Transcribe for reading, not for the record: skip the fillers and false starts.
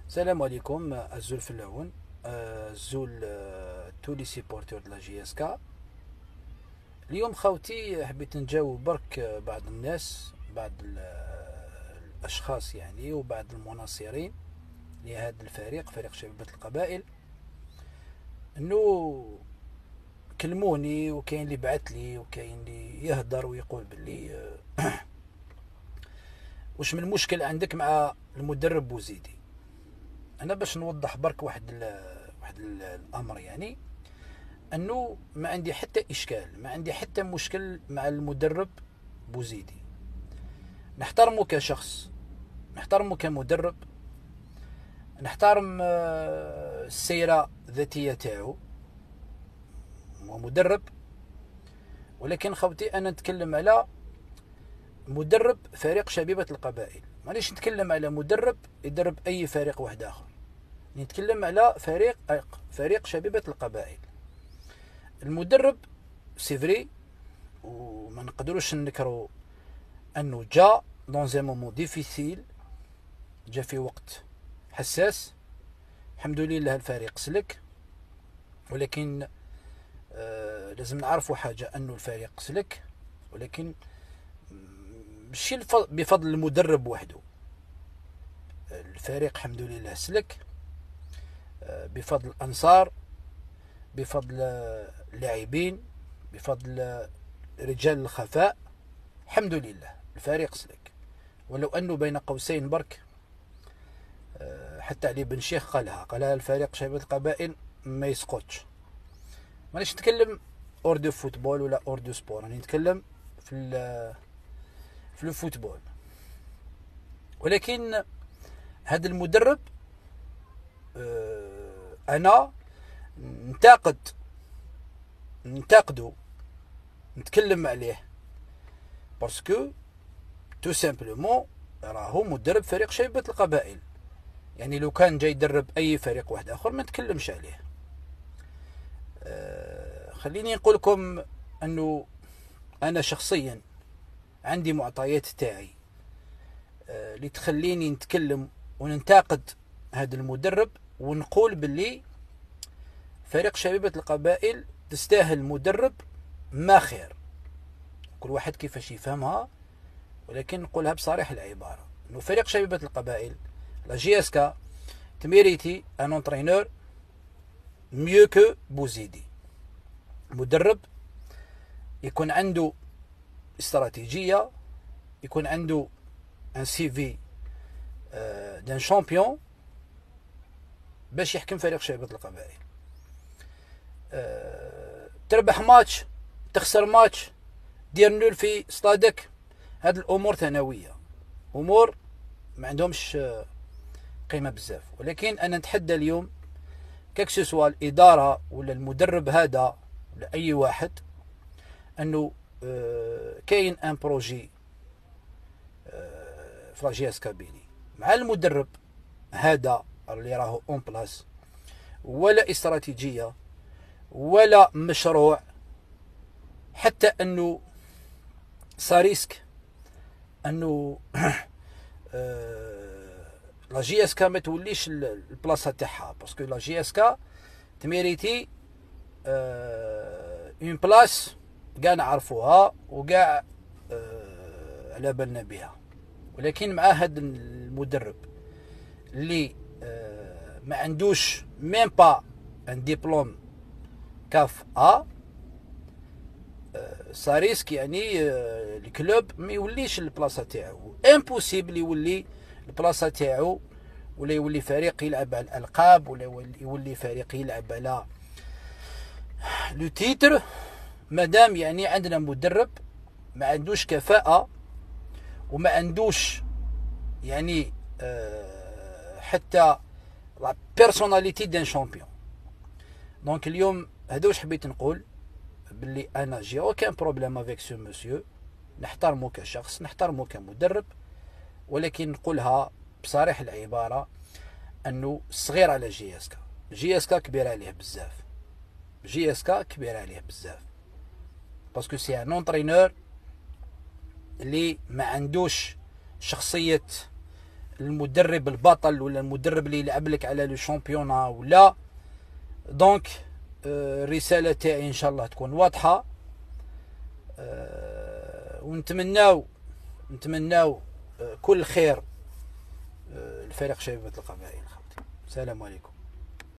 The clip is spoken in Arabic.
السلام عليكم الزول في العون. الزول تو لي سيبورتور دو لا جي اس كا. اليوم خاوتي حبيت نجاوب برك بعض الناس، بعض الاشخاص يعني، وبعض المناصرين لهذا الفريق، فريق شبيبة القبائل، انه كلموني، وكاين اللي بعث لي، وكاين اللي يهدر ويقول باللي واش من مشكل عندك مع المدرب بوزيدي. انا باش نوضح برك واحد الامر، يعني انه ما عندي حتى اشكال، ما عندي حتى مشكل مع المدرب بوزيدي. نحترمه كشخص، نحترمه كمدرب، نحترم السيرة الذاتية تاعو، هو مدرب. ولكن خوتي انا نتكلم على مدرب فريق شبيبة القبائل، مانيش نتكلم على مدرب يدرب اي فريق واحد اخر، نتكلم على فريق شبيبة القبائل. المدرب سيفري، وما نقدروش ننكروا انه جا دون زي مومون ديفيسيل، جا في وقت حساس. الحمد لله الفريق سلك، ولكن لازم نعرفوا حاجة، انه الفريق سلك، ولكن ماشي بفضل المدرب وحده. الفريق الحمد لله سلك بفضل الانصار، بفضل اللاعبين، بفضل رجال الخفاء. الحمد لله الفريق سلك. ولو انه بين قوسين برك، حتى علي بن شيخ قالها الفريق شبيبة القبائل ما يسقطش. مانيش نتكلم اور دو فوتبول ولا اور دو سبور، راني نتكلم في الفوتبول. ولكن هذا المدرب انا ننتقده، نتكلم عليه، باسكو تو سامبلومون راهو مدرب فريق شبيبة القبائل. يعني لو كان جاي يدرب اي فريق واحد اخر ما نتكلمش عليه. خليني نقول لكم انه انا شخصيا عندي معطيات تاعي اللي تخليني نتكلم وننتقد هذا المدرب، ونقول باللي فريق شبيبة القبائل تستاهل مدرب ما خير. كل واحد كيفاش يفهمها، ولكن نقولها بصريح العبارة، انه فريق شبيبة القبائل لا جي اس كا تميريتي ان انترينور ميو كو بوزيدي. مدرب يكون عنده استراتيجية، يكون عنده ان سي في دان شامبيون باش يحكم فريق شبيبة القبائل. تربح ماتش، تخسر ماتش، دير نول في صطادك، هاد الامور ثانوية، امور ما عندهمش قيمة بزاف. ولكن انا نتحدى اليوم كاكسوسوا الادارة ولا المدرب هذا ولا اي واحد، انه كاين ان بروجي في لا جي اس كابيني مع المدرب هذا اللي راهو اون بلاس، ولا استراتيجية ولا مشروع، حتى انه ساريسك انه لا جي اس كا ما توليش البلاصه تاعها، باسكو لا جي اس كا تميريتي اون بلاص كاع نعرفوها وكاع على بالنا بها. ولكن مع هذا المدرب اللي ما عندوش ميم با ان ديبلوم كاف ساريسك، يعني الكلوب ما يوليش البلاصه تاعو، امبوسيبل يولي البلاصه تاعو، ولا يولي فريق يلعب على الالقاب، ولا يولي فريق يلعب على لو تيتر، مادام يعني عندنا مدرب ما عندوش كفاءه، وما عندوش يعني حتى لا بيرسوناليتي دان شامبيون. دونك اليوم هذا واش حبيت نقول، باللي انا جي اوكان بروبليم افيك سو مسيو، نحترمه كشخص، نحترمه كمدرب، ولكن نقولها بصريح العبارة انه صغير على جي اس كا. جي اس كا كبير عليه بزاف، جي اس كا كبير عليه بزاف، باسكو سي ان اونترينور اللي ما عندوش شخصية المدرب البطل ولا المدرب اللي يلعب لك على لو شامبيونا ولا. دونك الرساله تاعي ان شاء الله تكون واضحه، ونتمناو كل خير الفريق شبيبه القبائل. السلام عليكم.